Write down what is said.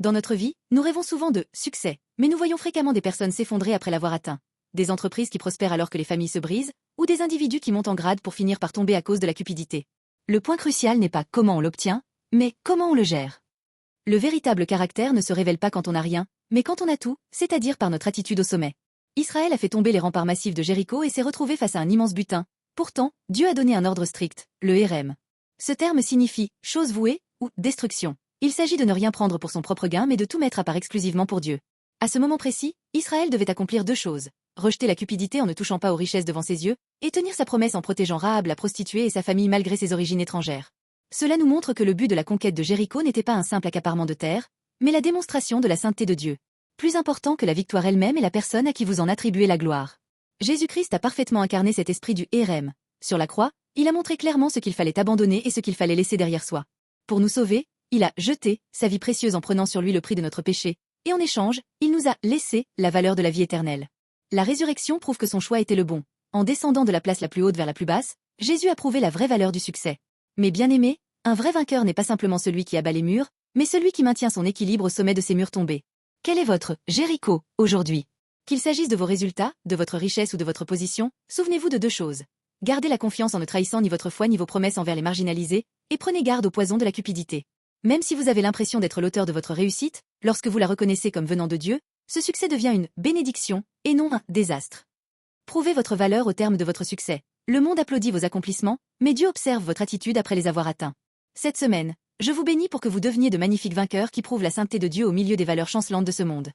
Dans notre vie, nous rêvons souvent de succès, mais nous voyons fréquemment des personnes s'effondrer après l'avoir atteint. Des entreprises qui prospèrent alors que les familles se brisent, ou des individus qui montent en grade pour finir par tomber à cause de la cupidité. Le point crucial n'est pas comment on l'obtient, mais comment on le gère. Le véritable caractère ne se révèle pas quand on n'a rien, mais quand on a tout, c'est-à-dire par notre attitude au sommet. Israël a fait tomber les remparts massifs de Jéricho et s'est retrouvé face à un immense butin. Pourtant, Dieu a donné un ordre strict, le hérem. Ce terme signifie « chose vouée » ou « destruction ». Il s'agit de ne rien prendre pour son propre gain mais de tout mettre à part exclusivement pour Dieu. À ce moment précis, Israël devait accomplir deux choses. Rejeter la cupidité en ne touchant pas aux richesses devant ses yeux, et tenir sa promesse en protégeant Rahab la prostituée et sa famille malgré ses origines étrangères. Cela nous montre que le but de la conquête de Jéricho n'était pas un simple accaparement de terre, mais la démonstration de la sainteté de Dieu. Plus important que la victoire elle-même est la personne à qui vous en attribuez la gloire. Jésus-Christ a parfaitement incarné cet esprit du hérem. Sur la croix, il a montré clairement ce qu'il fallait abandonner et ce qu'il fallait laisser derrière soi. Pour nous sauver, il a jeté sa vie précieuse en prenant sur lui le prix de notre péché, et en échange, il nous a laissé la valeur de la vie éternelle. La résurrection prouve que son choix était le bon. En descendant de la place la plus haute vers la plus basse, Jésus a prouvé la vraie valeur du succès. Mais bien aimé, un vrai vainqueur n'est pas simplement celui qui abat les murs, mais celui qui maintient son équilibre au sommet de ces murs tombés. Quel est votre Jéricho aujourd'hui? Qu'il s'agisse de vos résultats, de votre richesse ou de votre position, souvenez-vous de deux choses. Gardez la confiance en ne trahissant ni votre foi ni vos promesses envers les marginalisés, et prenez garde au poison de la cupidité. Même si vous avez l'impression d'être l'auteur de votre réussite, lorsque vous la reconnaissez comme venant de Dieu, ce succès devient une bénédiction, et non un désastre. Prouvez votre valeur au terme de votre succès. Le monde applaudit vos accomplissements, mais Dieu observe votre attitude après les avoir atteints. Cette semaine, je vous bénis pour que vous deveniez de magnifiques vainqueurs qui prouvent la sainteté de Dieu au milieu des valeurs chancelantes de ce monde.